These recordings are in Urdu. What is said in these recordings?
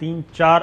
3-4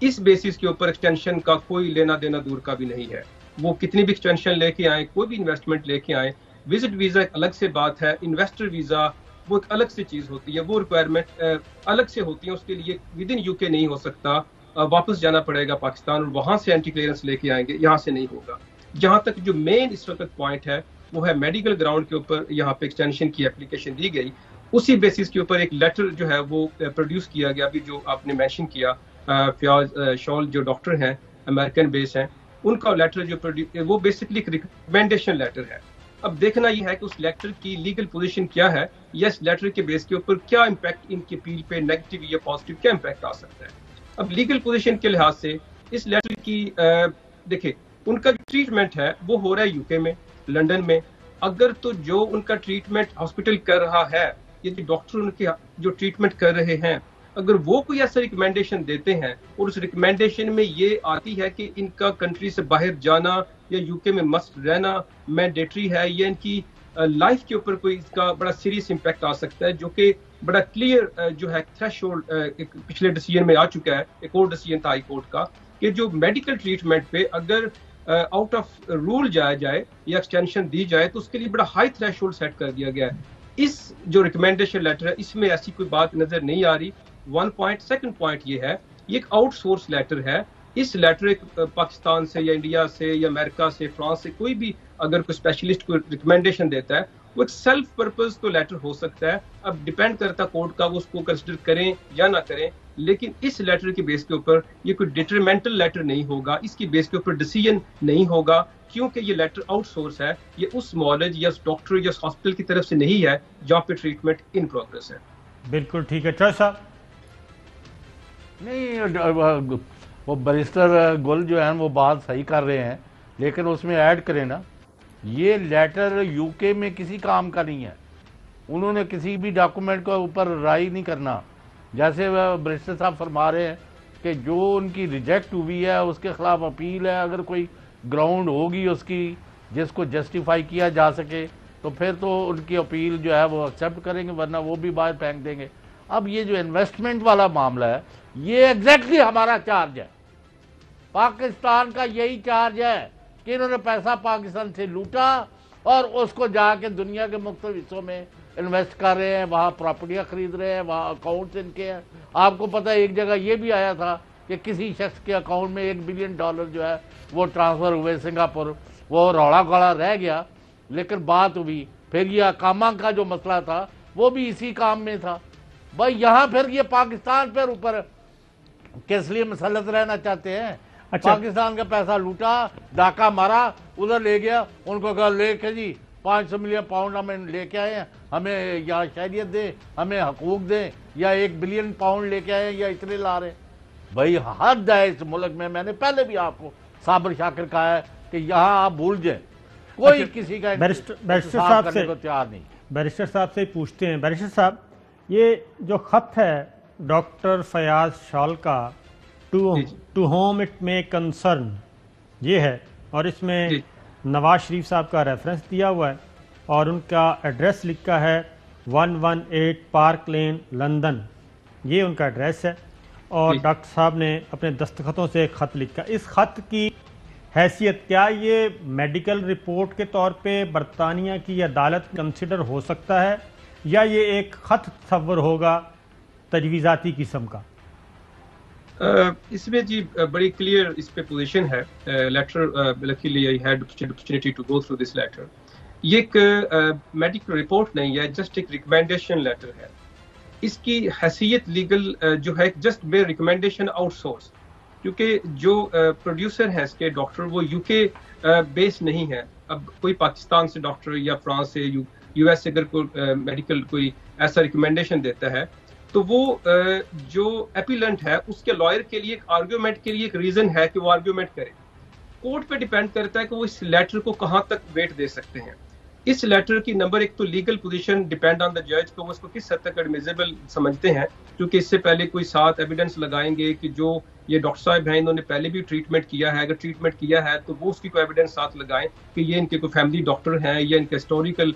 اس بیسس کے اوپر ایکسٹینشن کا کوئی لینا دینا دور کا بھی نہیں ہے. وہ کتنی بھی ایکسٹینشن لے کے آئیں, کوئی بھی انویسٹمنٹ لے کے آئیں, وزٹ ویزا ایک الگ سے بات ہے, انویسٹر ویزا وہ ایک الگ سے چیز ہوتی ہے, وہ ریکوائرمنٹ الگ سے ہوتی ہے, اس کے لیے ود ان یو کے نہیں ہو سکتا, واپس جانا پڑے گا پاکستان اور وہاں سے اینٹی کلیئرنس لے کے آئیں گے, یہاں سے نہیں ہوگا. جہاں تک جو مین اس وقت پوائنٹ ہے وہ ہے میڈیکل گراؤنڈ کے اوپر یہاں پہ ایکسٹینشن کی اپلیکیشن دی گئی, اسی بیسس کے اوپر ایک لیٹر جو ہے وہ پروڈیوس کیا گیا. ابھی جو آپ نے مینشن کیا فیاض شال جو ڈاکٹر ہیں امریکن بیس ہیں, ان کا لیٹر جو وہ بیسکلی ایک ریکمینڈیشن لیٹر ہے. اب دیکھنا یہ ہے کہ اس لیٹر کی لیگل پوزیشن کیا ہے, یا اس لیٹر کے بیس کے اوپر کیا امپیکٹ ان کی اپیل پہ نیگیٹو یا پازیٹیو کیا امپیکٹ آ سکتا ہے. اب لیگل پوزیشن کے لحاظ سے اس لیٹر کی دیکھیں ان کا جو ٹریٹمنٹ ہے وہ ہو رہا ہے یو کے میں, لنڈن میں. اگر تو جو ان کا ٹریٹمنٹ ہاسپٹل کر رہا ہے, یہ جو ڈاکٹر ان کے جو ٹریٹمنٹ کر رہے ہیں, اگر وہ کوئی ایسا ریکمینڈیشن دیتے ہیں اور اس ریکمینڈیشن میں یہ آتی ہے کہ ان کا کنٹری سے باہر جانا یا یو کے میں مسٹ رہنا مینڈیٹری ہے, یا ان کی لائف کے اوپر کوئی اس کا بڑا سیریس امپیکٹ آ سکتا ہے, جو کہ بڑا کلیئر جو ہے تھریش ہولڈ پچھلے ڈیسیژن میں آ چکا ہے, ایک اور ڈیسیژن تھا ہائی کورٹ کا, کہ جو میڈیکل ٹریٹمنٹ پہ اگر آؤٹ آف رول جایا جائے یا ایکسٹینشن دی جائے تو اس کے لیے بڑا ہائی تھریش ہولڈ سیٹ کر دیا گیا ہے. اس جو ریکمینڈیشن لیٹر ہے اس میں ایسی کوئی بات نظر نہیں آ رہی. One point. سیکنڈ پوائنٹ یہ ہے, یہ ایک آؤٹ سورس لیٹر ہے. اس لیٹر پاکستان سے یا انڈیا سے یا امریکہ سے فرانس سے کوئی بھی اگر کوئی اسپیشلسٹ کو ریکمینڈیشن دیتا ہے وہ ایک سیلف پرپز تو لیٹر ہو سکتا ہے. اب ڈیپینڈ کرتا کورٹ کا وہ اس کو کنسیڈر کریں یا نہ کریں, لیکن اس لیٹر کے بیس کے اوپر یہ کوئی ڈیٹرمنٹل لیٹر نہیں ہوگا, اس کی بیس کے اوپر ڈیسیژن نہیں ہوگا, کیونکہ یہ لیٹر آؤٹ سورس ہے. یہ اس مالج یا اس ڈاکٹر یا اس ہاسپٹل کی طرف سے نہیں ہے جہاں پہ ٹریٹمنٹ ان پروگرس ہے. بالکل ٹھیک ہے. چوہے صاحب نہیں, وہ بیرسٹر گل جو ہیں وہ بات صحیح کر رہے ہیں, لیکن اس میں ایڈ کریں نا, یہ لیٹر یو کے میں کسی کام کا نہیں ہے. انہوں نے کسی بھی ڈاکومنٹ کے اوپر رائے نہیں کرنا. جیسے بیرسٹر صاحب فرما رہے ہیں کہ جو ان کی ریجیکٹ ہوئی ہے اس کے خلاف اپیل ہے, اگر کوئی گراؤنڈ ہوگی اس کی جس کو جسٹیفائی کیا جا سکے تو پھر تو ان کی اپیل جو ہے وہ ایکسیپٹ کریں گے, ورنہ وہ بھی باہر پھینک دیں گے. اب یہ جو انویسٹمنٹ والا معاملہ ہے یہ ایگزیکٹلی ہمارا چارج ہے, پاکستان کا یہی چارج ہے کہ انہوں نے پیسہ پاکستان سے لوٹا اور اس کو جا کے دنیا کے مختلف حصوں میں انویسٹ کر رہے ہیں, وہاں پراپرٹیاں خرید رہے ہیں, وہاں اکاؤنٹس ان کے ہیں. آپ کو پتہ ہے ایک جگہ یہ بھی آیا تھا کہ کسی شخص کے اکاؤنٹ میں $1 بلین جو ہے وہ ٹرانسفر ہوئے سنگاپور, وہ روڑا گوڑا رہ گیا, لیکن بات ہوئی. پھر یہ اقامہ کا جو مسئلہ تھا وہ بھی اسی کام میں تھا. بھائی یہاں پھر یہ پاکستان پر اوپر کس لیے مسلط رہنا چاہتے ہیں؟ پاکستان کا پیسہ لوٹا, ڈاکہ مارا, ادھر لے گیا, ان کو کہا لے کے جی 500 ملین پاؤنڈ ہمیں لے کے آئے ہیں, ہمیں یا شہریت دیں, ہمیں حقوق دیں, یا 1 بلین پاؤنڈ لے کے آئے ہیں, یا اتنے لا رہے ہیں. بھائی حد ہے اس ملک میں. میں نے پہلے بھی آپ کو صابر شاکر کہا ہے کہ یہاں آپ بھول جائیں, کوئی کسی کا انتخاب کرنے کو تیار نہیں. بیرسٹر صاحب سے پوچھتے ہیں. بیرسٹر صاحب, یہ جو خط ہے ڈاکٹر فیاض شال کا ٹو ہوم اٹ میں کنسرن یہ ہے, اور اس میں نواز شریف صاحب کا ریفرنس دیا ہوا ہے اور ان کا ایڈریس لکھا ہے 118 پارک لین لندن, یہ ان کا ایڈریس ہے, اور ڈاکٹر صاحب نے اپنے دستخطوں سے ایک خط لکھا. اس خط کی حیثیت کیا یہ میڈیکل رپورٹ کے طور پہ برطانیہ کی عدالت کنسیڈر ہو سکتا ہے, یا یہ ایک خط تصور ہوگا تجویزاتی قسم کا؟ اس میں جی بڑی کلیئر اس پہ پوزیشن ہے. Later luckily I had opportunity to go through this letter. یہ ایک میڈیکل رپورٹ نہیں ہے, جسٹ ایک ریکمینڈیشن لیٹر ہے. اس کی حیثیت لیگل جو ہے جسٹ بے ریکمینڈیشن آؤٹ سورس, کیونکہ جو پروڈیوسر ہے اس کے ڈاکٹر وہ یو کے بیس نہیں ہے. اب کوئی پاکستان سے ڈاکٹر یا فرانس سے یو ایس سے اگر کوئی میڈیکل کوئی ایسا ریکمینڈیشن دیتا ہے تو وہ جو اپیلنٹ ہے اس کے لائر کے لیے ایک آرگیومنٹ کے لیے ایک ریزن ہے کہ وہ آرگیومنٹ کرے. کورٹ پہ ڈیپینڈ کرتا ہے کہ وہ اس لیٹر کو کہاں تک ویٹ دے سکتے ہیں. اس لیٹر کی نمبر ایک تو لیگل پوزیشن ڈیپینڈ آن دا جج کو وہ اس کو کس حد تک ایڈمیزیبل سمجھتے ہیں, کیونکہ اس سے پہلے کوئی 7 ایویڈنس لگائیں گے کہ جو یہ ڈاکٹر صاحب ہیں انہوں نے پہلے بھی ٹریٹمنٹ کیا ہے. اگر ٹریٹمنٹ کیا ہے تو وہ اس کی کوئی ایویڈنس ساتھ لگائیں کہ یہ ان کے کوئی فیملی ڈاکٹر ہیں یا ان کے ہسٹوریکل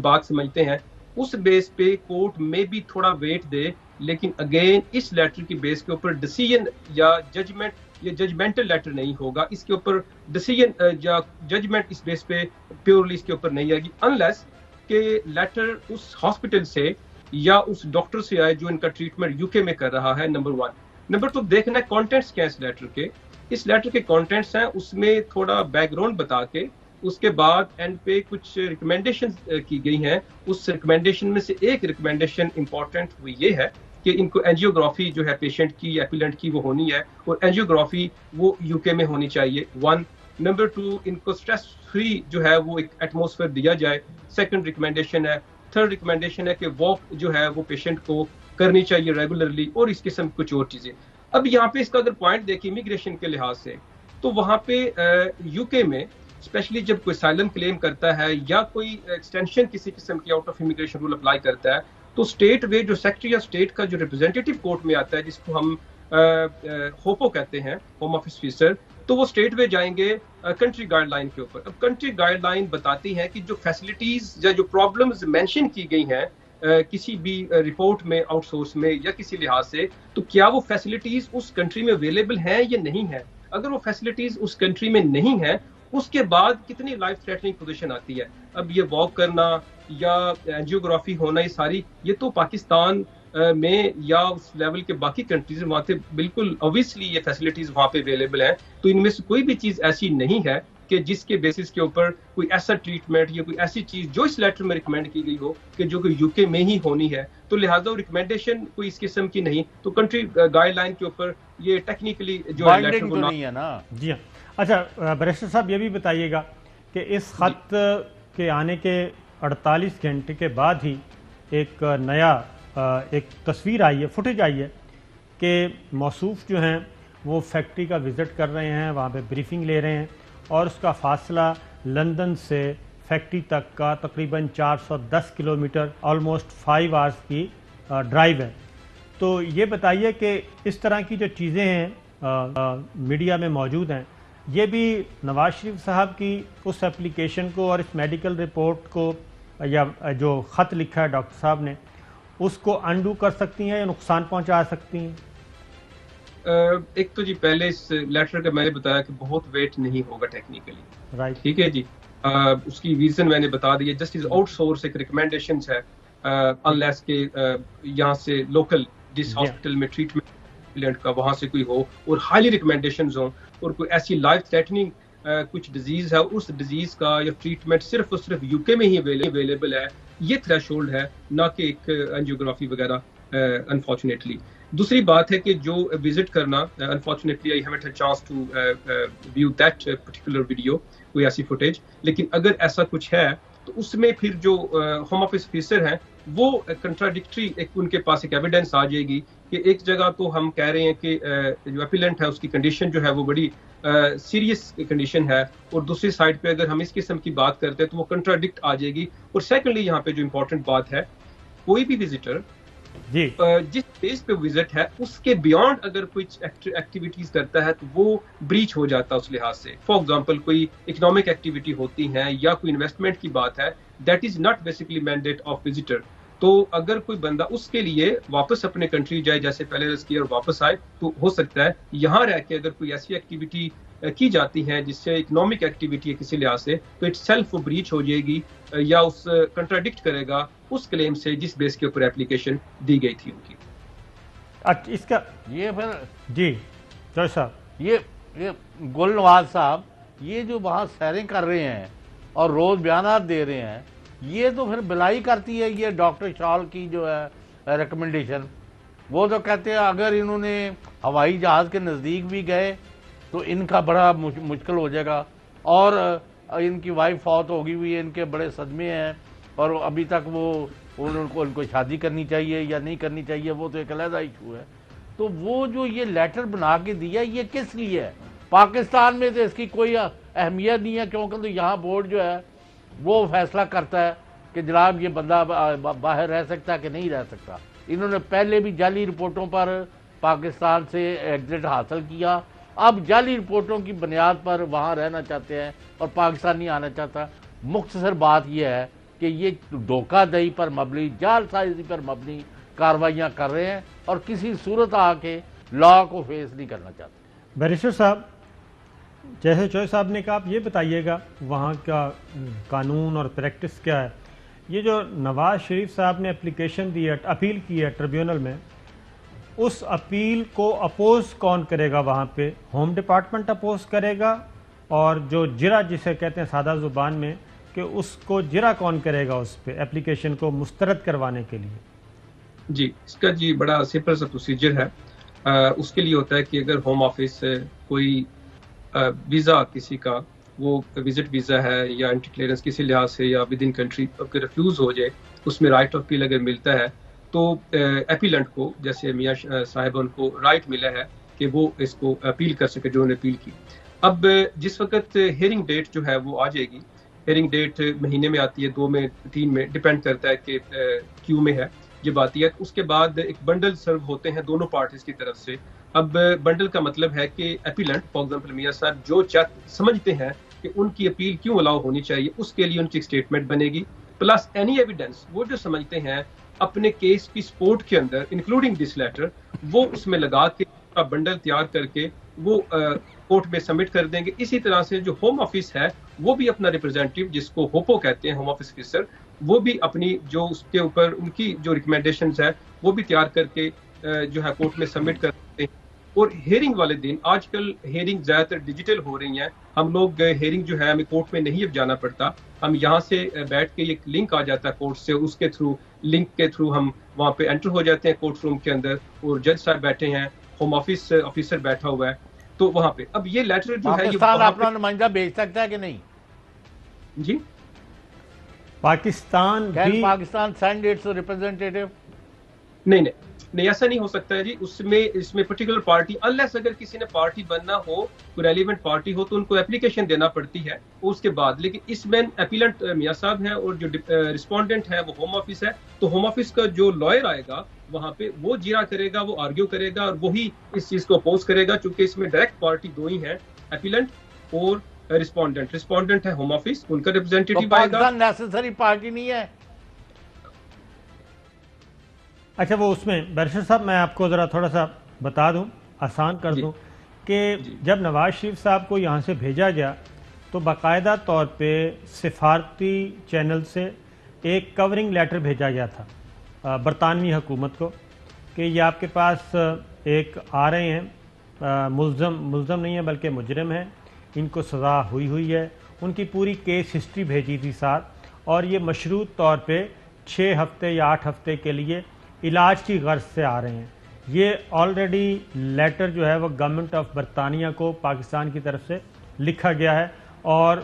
بات سمجھتے ہیں. اس بیس پہ کورٹ میں بھی تھوڑا ویٹ دے لیکن اگین اس لیٹر کی بیس کے اوپر ڈیسیژن یا ججمنٹ یا ججمنٹل لیٹر نہیں ہوگا. اس کے اوپر ڈیسیژن یا ججمنٹ اس بیس پہ پیورلی اس کے اوپر نہیں آئے گی انلیس کہ لیٹر اس ہاسپٹل سے یا اس ڈاکٹر سے آئے جو ان کا ٹریٹمنٹ UK میں کر رہا ہے. نمبر 1. نمبر 2 دیکھنا ہے کانٹینٹس کیا ہے اس لیٹر کے. اس لیٹر کے کانٹینٹس ہیں اس میں تھوڑا بیک گراؤنڈ بتا کے اس کے بعد اینڈ پہ کچھ ریکمینڈیشن کی گئی ہیں. اس ریکمینڈیشن میں سے ایک ریکمینڈیشن امپورٹنٹ وہ یہ ہے کہ ان کو اینجیوگرافی جو ہے پیشنٹ کی یا ایپیلنٹ کی وہ ہونی ہے اور اینجیوگرافی وہ UK میں ہونی چاہیے. 1. نمبر 2 ان کو اسٹریس فری جو ہے وہ ایک ایٹماسفیئر دیا جائے. سیکنڈ ریکمینڈیشن ہے. تھرڈ ریکمینڈیشن ہے کہ واک جو ہے وہ پیشنٹ کو کرنی چاہیے ریگولرلی اور اس قسم کچھ اور چیزیں. اب یہاں پہ اس کا اگر پوائنٹ دیکھیں امیگریشن کے لحاظ سے تو وہاں پہ UK میں اسپیشلی جب کوئی اسائلم کلیم کرتا ہے یا کوئی ایکسٹینشن کسی قسم کی out of immigration rule apply کرتا ہے تو اسٹیٹ وے جو سیکرٹری آف اسٹیٹ کا جو ریپرزینٹیٹو کورٹ میں آتا ہے جس کو ہم ہوپو کہتے ہیں ہوم آفس آفیسر, تو وہ اسٹیٹ وے جائیں گے کنٹری گائیڈ لائن کے اوپر. اب کنٹری گائیڈ لائن بتاتی ہے کہ جو فیسلٹیز یا جو پرابلمز مینشن کی گئی ہیں کسی بھی رپورٹ میں آؤٹ سورس میں یا کسی لحاظ سے, تو کیا وہ فیسلٹیز اس کنٹری میں اویلیبل ہیں یا نہیں ہے. اگر وہ فیسلٹیز اس کنٹری میں نہیں ہیں اس کے بعد کتنی لائف تھریٹننگ پوزیشن آتی ہے. اب یہ واک کرنا یا اینجیوگرافی ہونا یہ ساری یہ تو پاکستان میں یا اس لیول کے باقی کنٹریز وہاں پہ بالکل اوبویسلی یہ فیسلٹیز وہاں پہ اویلیبل ہیں. تو ان میں سے کوئی بھی چیز ایسی نہیں ہے کہ جس کے بیسس کے اوپر کوئی ایسا ٹریٹمنٹ یا کوئی ایسی چیز جو اس لیٹر میں ریکمینڈ کی گئی ہو کہ جو کہ UK میں ہی ہونی ہے. تو لہٰذا ریکمینڈیشن کوئی اس قسم کی نہیں, تو کنٹری گائیڈ لائن کے اوپر یہ ٹیکنیکلی جو لیٹر کو نہیں ہے نا. جی ہاں. اچھا بیرسٹر صاحب یہ بھی بتائیے گا کہ اس خط کے آنے کے 48 گھنٹے کے بعد ہی ایک نیا ایک تصویر آئی ہے, فوٹیج آئی ہے کہ موصوف جو ہیں وہ فیکٹری کا وزٹ کر رہے ہیں, وہاں پہ بریفنگ لے رہے ہیں اور اس کا فاصلہ لندن سے فیکٹری تک کا تقریباً 410 کلومیٹر آلموسٹ 5 آورز کی ڈرائیو ہے. تو یہ بتائیے کہ اس طرح کی جو چیزیں ہیں میڈیا میں موجود ہیں, یہ بھی نواز شریف صاحب کی اس اپلیکیشن کو اور اس میڈیکل رپورٹ کو یا جو خط لکھا ہے ڈاکٹر صاحب نے اس کو انڈو کر سکتی ہیں یا نقصان پہنچا سکتی ہیں؟ ایک تو جی پہلے اس لیٹر کا میں نے بتایا کہ بہت ویٹ نہیں ہوگا ٹیکنیکلی, رائٹ, ٹھیک ہے جی. اس کی ریزن میں نے بتا دی ہے, جسٹ از آؤٹ سورس ایک ریکمینڈیشنز ہے انلیس کہ یہاں سے لوکل جس ہاسپٹل میں ٹریٹمنٹ کا وہاں سے کوئی ہو اور ہائیلی ریکمینڈیشنز ہوں اور کوئی ایسی لائف تھریٹننگ کچھ ڈیزیز ہے, اس ڈیزیز کا یا ٹریٹمنٹ صرف اور صرف UK میں ہی اویلیبل ہے, یہ تھریش ہولڈ ہے, نہ کہ ایک اینجیوگرافی وغیرہ انفارچونیٹلی. دوسری بات ہے کہ جو وزٹ کرنا unfortunately I haven't had chance to view that particular video, کوئی ایسی فوٹیج, لیکن اگر ایسا کچھ ہے تو اس میں پھر جو ہوم آفس آفیسر ہیں وہ کنٹراڈکٹری ان کے پاس ایک ایویڈنس آ جائے گی کہ ایک جگہ تو ہم کہہ رہے ہیں کہ جو اپیلنٹ ہے اس کی کنڈیشن جو ہے وہ بڑی سیریس کنڈیشن ہے, اور دوسری سائڈ پہ اگر ہم اس قسم کی بات کرتے ہیں تو وہ کنٹراڈکٹ آ جائے گی. اور سیکنڈلی یہاں پہ جو امپورٹنٹ بات ہے, کوئی بھی وزٹر جی جس بیس پہ وزٹ ہے اس کے بیونڈ اگر کچھ ایکٹیویٹیز کرتا ہے تو وہ بریچ ہو جاتا ہے اس لحاظ سے. فار ایگزامپل کوئی اکنامک ایکٹیویٹی ہوتی ہے یا کوئی انویسٹمنٹ کی بات ہے, that is not basically mandate of visitor. تو اگر کوئی بندہ اس کے لیے واپس اپنے کنٹری جائے جیسے پہلے رس کیا اور واپس آئے تو ہو سکتا ہے یہاں رہ کے اگر کوئی ایسی ایکٹیویٹی کی جاتی ہے جس سے اکنامک ایکٹیویٹی ہے کسی لحاظ سے تو اٹ سیلف بریچ ہو جائے گی یا اس کنٹراڈکٹ کرے گا اس کلیم سے جس بیس کے اوپر اپلیکیشن دی گئی تھی ان کی. اچھا اس کا یہ پھر جی جج صاحب یہ گل نواز صاحب یہ جو وہاں سیریں کر رہے ہیں اور روز بیانات دے رہے ہیں, یہ تو پھر بلائی کرتی ہے یہ ڈاکٹر شال کی جو ہے ریکمنڈیشن. وہ تو کہتے ہیں اگر انہوں نے ہوائی جہاز کے نزدیک بھی گئے تو ان کا بڑا مشکل ہو جائے گا, اور ان کی وائف فوت ہوگی ہوئی ہے, ان کے بڑے صدمے ہیں اور ابھی تک وہ ان کو شادی کرنی چاہیے یا نہیں کرنی چاہیے وہ تو ایک علیحدہ ایشو ہے. تو وہ جو یہ لیٹر بنا کے دیا یہ کس لیے ہے؟ پاکستان میں تو اس کی کوئی اہمیت نہیں ہے کیونکہ تو یہاں بورڈ جو ہے وہ فیصلہ کرتا ہے کہ جناب یہ بندہ باہر رہ سکتا ہے کہ نہیں رہ سکتا. انہوں نے پہلے بھی جعلی رپورٹوں پر پاکستان سے ایگزٹ حاصل کیا, اب جعلی رپورٹوں کی بنیاد پر وہاں رہنا چاہتے ہیں اور پاکستان نہیں آنا چاہتا. مختصر بات یہ ہے کہ یہ دھوکہ دہی پر مبنی, جعل سازی پر مبنی کاروائیاں کر رہے ہیں اور کسی صورت آ کے لا کو فیس نہیں کرنا چاہتے۔ بیرسٹر صاحب، جیسے چوہے صاحب نے کہا، آپ یہ بتائیے گا وہاں کا قانون اور پریکٹس کیا ہے؟ یہ جو نواز شریف صاحب نے اپلیکیشن دی ہے، اپیل کی ہے ٹریبیونل میں، اس اپیل کو اپوز کون کرے گا وہاں پہ؟ ہوم ڈپارٹمنٹ اپوز کرے گا، اور جو جرا جسے کہتے ہیں سادہ زبان میں، کہ اس کو جرا کون کرے گا اس پہ اپلیکیشن کو مسترد کروانے کے لیے؟ جی، اس کا جی بڑا سمپل سا پروسیجر ہے۔ اس کے لیے ہوتا ہے کہ اگر ہوم آفس سے کوئی ویزا کسی کا، وہ وزٹ ویزا ہے یا انٹری کلیئرنس کسی لحاظ سے یا ود ان کنٹری اگر ریفیوز ہو جائے، اس میں رائٹ آف اپیل اگر ملتا ہے تو اپیلنٹ کو، جیسے میاں صاحب، ان کو رائٹ ملا ہے کہ وہ اس کو اپیل کر سکے جو انہوں نے اپیل کی۔ اب جس وقت ہیئرنگ ڈیٹ جو ہے وہ آ جائے گی، ہیئرنگ ڈیٹ مہینے میں آتی ہے، 2 میں 3 میں، ڈیپینڈ کرتا ہے کہ کیوں میں ہے جب آتی ہے۔ اس کے بعد ایک بنڈل سرو ہوتے ہیں دونوں پارٹیز کی طرف سے۔ اب بنڈل کا مطلب ہے کہ اپیلنٹ، فار ایگزامپل میاں صاحب، جو سمجھتے ہیں کہ ان کی اپیل کیوں الاؤ ہونی چاہیے، اس کے لیے ان کی ایک اسٹیٹمنٹ بنے گی، پلس اینی ایویڈنس، وہ جو سمجھتے ہیں اپنے کیس کی سپورٹ کے اندر انکلوڈنگ دس لیٹر، وہ اس میں لگا کے بنڈل تیار کر کے وہ کورٹ میں سبمٹ کر دیں گے۔ اسی طرح سے جو ہوم آفس ہے وہ بھی اپنا ریپرزینٹیو، جس کو ہوپو کہتے ہیں، ہوم آفس آفیسر، وہ بھی اپنی جو اس کے اوپر ان کی جو ریکمینڈیشنز ہے وہ بھی تیار کر کے جو ہے کورٹ میں سبمٹ کر دیتے ہیں۔ اور ہیئرنگ والے دن، آج کل ہیئرنگ زیادہ تر ڈیجیٹل ہو رہی ہیں، ہم لوگ ہیئرنگ جو ہے ہمیں کورٹ میں نہیں اب جانا پڑتا، ہم یہاں سے بیٹھ کے ایک لنک آ جاتا ہے کورٹ سے، اس کے تھرو، لنک کے تھرو ہم وہاں پہ انٹر ہو جاتے ہیں کورٹ روم کے اندر، اور جج صاحب بیٹھے ہیں، ہوم آفس آفیسر بیٹھا ہوا ہے، تو وہاں پہ اب یہ لیٹر جو ہے پاکستان اپنا نمائندہ بھیج سکتا ہے کہ نہیں؟ جی، پاکستان بھی، پاکستان سینڈ اٹس ریپرزینٹیٹیو؟ نہیں، ایسا نہیں ہو سکتا ہے جی۔ اس میں پرٹیکولر پارٹی، انلیس اگر کسی نے پارٹی بننا ہو، کوئی ریلیونٹ پارٹی ہو، تو ان کو اپلیکیشن دینا پڑتی ہے اس کے بعد، لیکن اس میں اپیلنٹ میاں صاحب ہیں اور جو رسپونڈنٹ ہے وہ ہوم آفس ہے، تو ہوم آفس کا جو لائر آئے گا وہاں پہ وہ جیرا کرے گا، وہ آرگیو کرے گا، اور وہی اس چیز کو اپوز کرے گا، چونکہ اس میں ڈائریکٹ پارٹی 2 ہی ہیں، اپیلنٹ اور رسپونڈنٹ ہے ہوم آفس، ان کا ریپرزینٹیٹیو آئے گا۔ پاکستان نیسیسری پارٹی نہیں ہے؟ اچھا، وہ اس میں بیرسٹر صاحب میں آپ کو ذرا تھوڑا سا بتا دوں، آسان کر دوں، کہ جب نواز شریف صاحب کو یہاں سے بھیجا گیا تو باقاعدہ طور پہ سفارتی چینل سے ایک کورنگ لیٹر بھیجا گیا تھا برطانوی حکومت کو، کہ یہ آپ کے پاس ایک آ رہے ہیں، ملزم نہیں ہے بلکہ مجرم ہیں، ان کو سزا ہوئی ہے، ان کی پوری کیس ہسٹری بھیجی تھی ساتھ، اور یہ مشروط طور پہ 6 ہفتے یا 8 ہفتے کے لیے علاج کی غرض سے آ رہے ہیں۔ یہ آلریڈی لیٹر جو ہے وہ گورنمنٹ آف برطانیہ کو پاکستان کی طرف سے لکھا گیا ہے، اور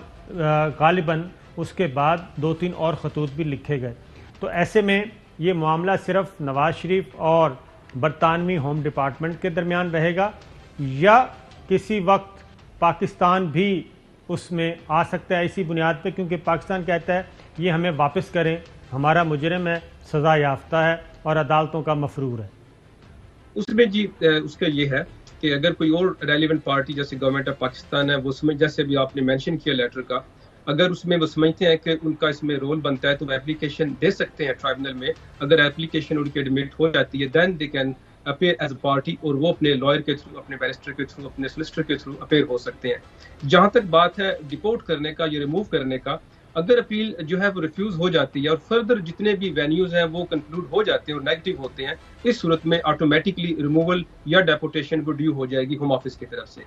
غالباً اس کے بعد 2-3 اور خطوط بھی لکھے گئے۔ تو ایسے میں یہ معاملہ صرف نواز شریف اور برطانوی ہوم ڈپارٹمنٹ کے درمیان رہے گا، یا کسی وقت پاکستان بھی اس میں آ سکتا ہے اسی بنیاد پہ، کیونکہ پاکستان کہتا ہے یہ ہمیں واپس کریں، ہمارا مجرم ہے، سزا یافتہ ہے اور عدالتوں کا مفرور ہے۔ اس میں جی اس کا یہ ہے کہ اگر کوئی اور ریلیونٹ پارٹی جیسے گورنمنٹ آف پاکستان ہے، وہ جیسے بھی آپ نے مینشن کیا لیٹر کا، اگر اس میں وہ سمجھتے ہیں کہ ان کا اس میں رول بنتا ہے تو وہ اپلیکیشن دے سکتے ہیں ٹرائبونل میں۔ اگر اپلیکیشن ان کی ایڈمٹ ہو جاتی ہے، then they can appear as a party, اور وہ اپنے لائر کے تھرو، اپنے بیرسٹر کے تھرو، اپنے سولسٹر کے تھرو اپیئر ہو سکتے ہیں۔ جہاں تک بات ہے ڈپورٹ کرنے کا یا ریموو کرنے کا، اگر اپیل جو ہے وہ ریفیوز ہو جاتی ہے اور فردر جتنے بھی وینیوز ہیں وہ کنکلوڈ ہو جاتے ہیں اور نیگیٹو ہوتے ہیں، اس صورت میں آٹومیٹکلی ریموول یا ڈیپورٹیشن وہ ڈیو ہو جائے گی ہوم آفس کی طرف سے۔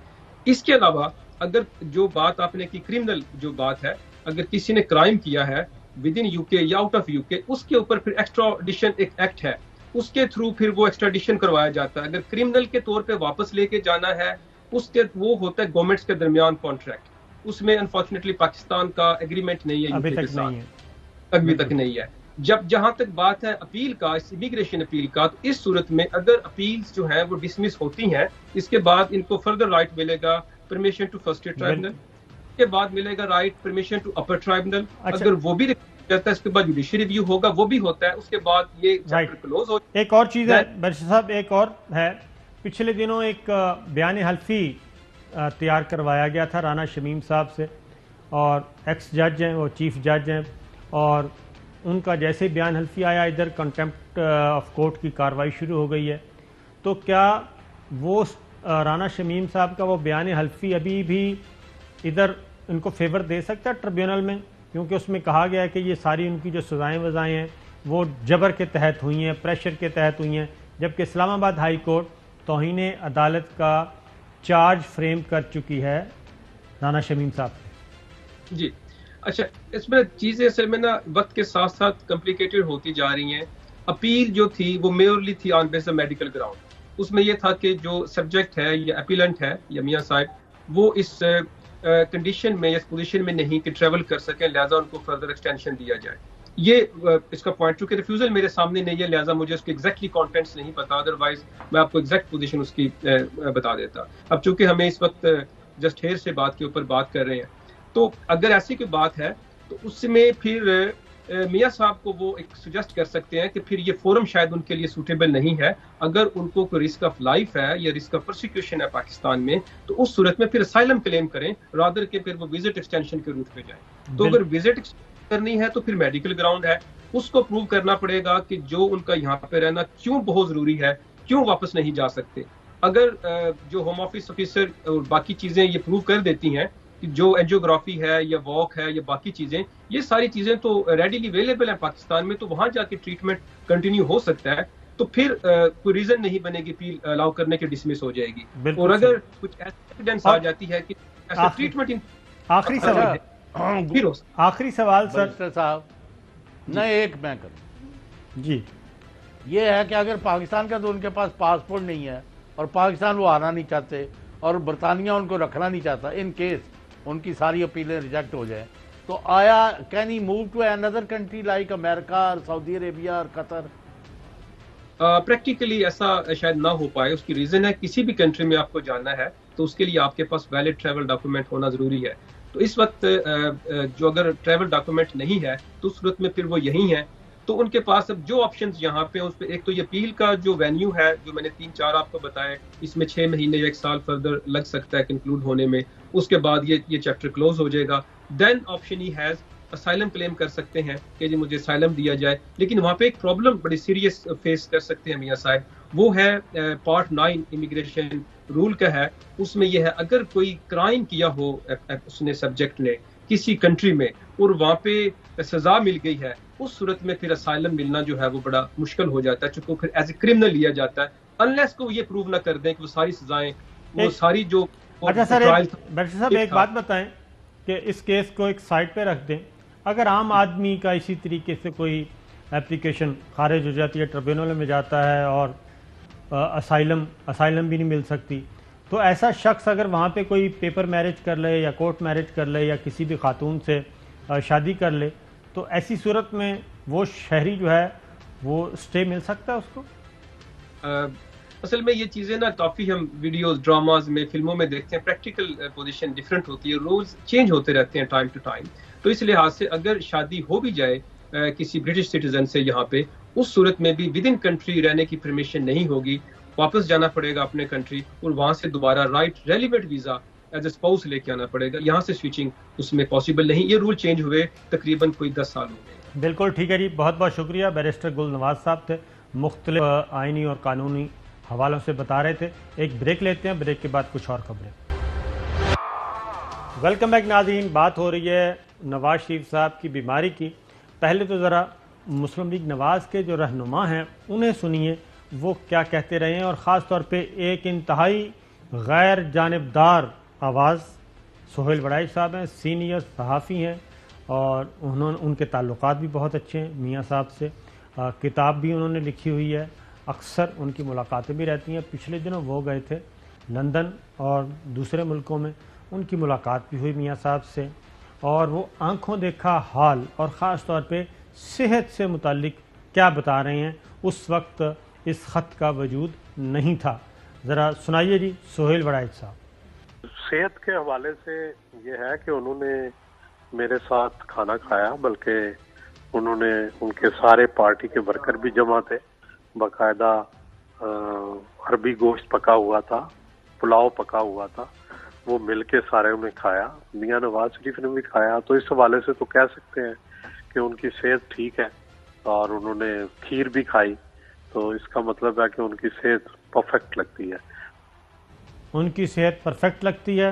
اس کے علاوہ اگر جو بات آپ نے کی کرمنل جو بات ہے، اگر کسی نے کرائم کیا ہے ود ان یو کے یا آؤٹ آف یو کے، اس کے اوپر پھر ایکسٹراڈیشن ایک ایکٹ ہے، اس کے تھرو پھر وہ ایکسٹراڈیشن کروایا جاتا ہے۔ اگر کرمنل کے طور پہ واپس لے کے جانا ہے، اس کے وہ ہوتا ہے گورنمنٹس کے درمیان کانٹریکٹ، اس میں انفارچونیٹلی پاکستان کا ایگریمنٹ نہیں ہے، ابھی یو کے تک نہیں ہے، ابھی تک نہیں ہے۔ جہاں تک بات ہے اپیل کا، امیگریشن اپیل کا، تو اس صورت میں اگر اپیلز جو ہیں وہ ڈسمس ہوتی ہیں، اس کے بعد ان کو فردر رائٹ ملے گا پرمیشن ٹو فرسٹ ٹرائبونل، اس کے بعد ملے گا رائٹ پرمیشن ٹو اپر ٹرائبونل، اگر وہ بھی جاتا ہے اس کے بعد جوڈیشری ریویو ہوگا، وہ بھی ہوتا ہے، اس کے بعد یہ چیپٹر کلوز ہو۔ ایک اور چیز ہے بیرسٹر صاحب، ایک اور ہے، پچھلے دنوں ایک بیان حلفی تیار کروایا گیا تھا رانا شمیم صاحب سے، اور ایکس جج ہیں، وہ چیف جج ہیں، اور ان کا جیسے بیان حلفی آیا ادھر کنٹمپٹ آف کورٹ کی کارروائی شروع ہو گئی ہے. تو کیا وہ رانا شمیم صاحب کا وہ بیان حلفی ابھی بھی ادھر ان کو فیور دے سکتا ہے ٹریبیونل میں؟ کیونکہ اس میں کہا گیا ہے کہ یہ ساری ان کی جو سزائیں وزائیں ہیں وہ جبر کے تحت ہوئی ہیں, پریشر کے تحت ہوئی ہیں, جبکہ اسلام آباد ہائی کورٹ توہین عدالت کا چارج فریم کر چکی ہے رانا شمیم صاحب سے. جی اچھا, اس میں چیزیں اصل میں نا وقت کے ساتھ ساتھ کمپلیکیٹڈ ہوتی جا رہی ہیں. اپیل جو تھی وہ میورلی تھی آن بیس میڈیکل گراؤنڈ. اس میں یہ تھا کہ جو سبجیکٹ ہے یا اپیلنٹ ہے یا میاں صاحب وہ اس کنڈیشن میں یا اس پوزیشن میں نہیں کہ ٹریول کر سکیں, لہٰذا ان کو فردر ایکسٹینشن دیا جائے. یہ اس کا پوائنٹ, چونکہ ریفیوزل میرے سامنے نہیں ہے لہٰذا مجھے اس کے ایگزیکٹلی کانٹینٹس نہیں پتا, ادروائز میں آپ کو ایگزیکٹ پوزیشن اس کی بتا دیتا. اب چونکہ ہمیں اس وقت جسٹ ہیئر سے بات کے اوپر بات کر رہے ہیں, تو اگر ایسی کوئی بات ہے تو اس میں پھر میاں صاحب کو وہ ایک سجیسٹ کر سکتے ہیں کہ پھر یہ فورم شاید ان کے لیے سوٹیبل نہیں ہے. اگر ان کو کوئی رسک آف لائف ہے یا رسک آف پرسیکیوشن ہے پاکستان میں, تو اس صورت میں پھر اسائلم کلیم کریں رادر کے پھر وہ وزٹ ایکسٹینشن کے روٹ پہ جائیں. تو اگر وزٹ کرنی ہے تو پھر میڈیکل گراؤنڈ ہے, اس کو پروو کرنا پڑے گا کہ جو ان کا یہاں پہ رہنا کیوں بہت ضروری ہے, کیوں واپس نہیں جا سکتے. اگر جو ہوم آفس آفیسر اور باقی چیزیں یہ پروو کر دیتی ہیں کہ جو اینجیوگرافی ہے یا واک ہے یا باقی چیزیں, یہ ساری چیزیں تو ریڈیلی اویلیبل ہیں پاکستان میں, تو وہاں جا کے ٹریٹمنٹ کنٹینیو ہو سکتا ہے. تو پھر کوئی ریزن نہیں بنے گی اپیل الاؤ کرنے کے ڈسمس ہو جائے گی. اور اگر کچھ ایویڈنس آ جاتی ہے کہ ایسا ٹریٹمنٹ آخری سوال آخری سوال سر صاحب نہیں ایک میں کروں جی, یہ ہے کہ اگر پاکستان کا تو ان کے پاس پاسپورٹ نہیں ہے اور پاکستان وہ آنا نہیں چاہتے اور برطانیہ ان کو رکھنا نہیں چاہتا, ان کیس ان کی ساری اپیلیں ریجیکٹ ہو جائیں, تو آیا can he move to another country like America اور سعودی عربیہ اور قطر؟ پریکٹیکلی ایسا شاید نہ ہو پائے. اس کی ریزن ہے کسی بھی کنٹری میں آپ کو جانا ہے تو اس کے لیے آپ کے پاس ویلڈ ٹریول ڈاکومنٹ ہونا ضروری ہے. تو اس وقت جو اگر ٹریول ڈاکومنٹ نہیں ہے تو اس صورت میں پھر وہ یہی ہیں. تو ان کے پاس اب جو آپشنز یہاں پہ اس پہ ایک تو یہ اپیل کا جو وینیو ہے جو میں نے 3-4 آپ کو بتائے, اس میں 6 مہینے یا 1 سال فردر لگ سکتا ہے کنکلوڈ ہونے میں. اس کے بعد یہ چیپٹر کلوز ہو جائے گا. دین آپشن ہی ہیز اسائلم کلیم کر سکتے ہیں کہ جی مجھے اسائلم دیا جائے. لیکن وہاں پہ ایک پرابلم بڑی سیریس فیس کر سکتے ہیں میاں صاحب, وہ ہے پارٹ 9 امیگریشن رول کا ہے. اس میں یہ ہے اگر کوئی کرائم کیا ہو اس نے سبجیکٹ نے کسی کنٹری میں اور وہاں پہ سزا مل گئی ہے, اس صورت میں پھر اسائلم ملنا جو ہے وہ بڑا مشکل ہو جاتا ہے, چونکہ پھر ایز اے کرمنل لیا جاتا ہے انلیس کو یہ پروو نہ کر دیں کہ وہ ساری سزائیں وہ ساری جو. اچھا سر, بیٹر صاحب ایک بات بتائیں کہ اس کیس کو ایک سائڈ پہ رکھ دیں, اگر عام آدمی کا اسی طریقے سے کوئی اپلیکیشن خارج ہو جاتی ہے, ٹریبیونل میں جاتا ہے اور اسائلم بھی نہیں مل سکتی, تو ایسا شخص اگر وہاں پہ کوئی پیپر میرج کر لے یا کورٹ میرج کر لے یا کسی بھی خاتون سے شادی کر لے, تو ایسی صورت میں وہ شہری جو ہے وہ اسٹے مل سکتا ہے اس کو؟ اصل میں یہ چیزیں نا کافی ہم ویڈیوز ڈراماز میں فلموں میں دیکھتے ہیں, پریکٹیکل پوزیشن ڈفرینٹ ہوتی ہے, رولز چینج ہوتے رہتے ہیں ٹائم ٹو ٹائم. تو اس لحاظ سے اگر شادی ہو بھی جائے کسی برٹش سٹیزن سے یہاں پہ, اس صورت میں بھی ود ان کنٹری رہنے کی پرمیشن نہیں ہوگی, واپس جانا پڑے گا اپنے کنٹری اور وہاں سے دوبارہ right relevant visa as a spouse لے کے آنا پڑے گا. یہاں سے سوئچنگ اس میں پاسبل نہیں. یہ رول چینج ہوئے تقریباً کوئی 10 سال ہو گئے. بالکل ٹھیک ہے جی, بہت بہت شکریہ. بیرسٹر گل نواز صاحب تھے, مختلف آئینی اور قانونی حوالوں سے بتا رہے تھے. ایک بریک لیتے ہیں, بریک کے بعد کچھ اور خبریں. ویلکم بیک ناظرین. بات ہو رہی ہے نواز شریف صاحب کی بیماری کی. پہلے تو ذرا مسلم لیگ نواز کے جو رہنما ہیں انہیں سنیے وہ کیا کہتے رہے ہیں, اور خاص طور پہ ایک انتہائی غیر جانبدار آواز سہیل وڑائچ صاحب ہیں, سینئر صحافی ہیں اور ان کے تعلقات بھی بہت اچھے ہیں میاں صاحب سے. کتاب بھی انہوں نے لکھی ہوئی ہے, اکثر ان کی ملاقاتیں بھی رہتی ہیں. پچھلے دنوں وہ گئے تھے لندن اور دوسرے ملکوں میں, ان کی ملاقات بھی ہوئی میاں صاحب سے, اور وہ آنکھوں دیکھا حال اور خاص طور پہ صحت سے متعلق کیا بتا رہے ہیں. اس وقت اس خط کا وجود نہیں تھا. ذرا سنائیے جی سہیل وڑائچ صاحب. صحت کے حوالے سے یہ ہے کہ انہوں نے میرے ساتھ کھانا کھایا, بلکہ انہوں نے ان کے سارے پارٹی کے ورکر بھی جمع تھے, باقاعدہ عربی گوشت پکا ہوا تھا, پلاؤ پکا ہوا تھا, وہ مل کے سارے انہیں کھایا. میاں نواز شریف نے بھی کھایا. تو اس حوالے سے تو کہہ سکتے ہیں کہ ان کی صحت ٹھیک ہے اور انہوں نے کھیر بھی کھائی، تو اس کا مطلب ہے کہ ان کی صحت پرفیکٹ لگتی ہے. ان کی صحت پرفیکٹ لگتی ہے.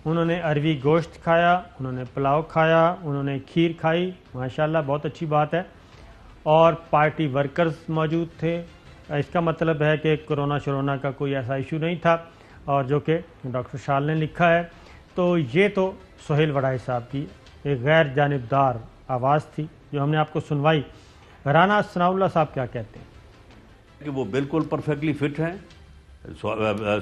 انہوں نے اروی گوشت کھایا، انہوں نے پلاؤ کھایا، انہوں نے کھیر کھائی، ماشاءاللہ بہت اچھی بات ہے. اور پارٹی ورکرز موجود تھے. اس کا مطلب ہے کہ کرونا کا کوئی ایسا ایشو نہیں تھا، اور جو کہ ڈاکٹر شال نے لکھا ہے. تو یہ تو سہیل وڑائی صاحب کی ایک غیر جانبدار آواز تھی جو ہم نے آپ کو سنوائی. رانا ثناء اللہ صاحب کیا کہتے ہیں؟ کہ وہ بالکل پرفیکٹلی فٹ ہیں.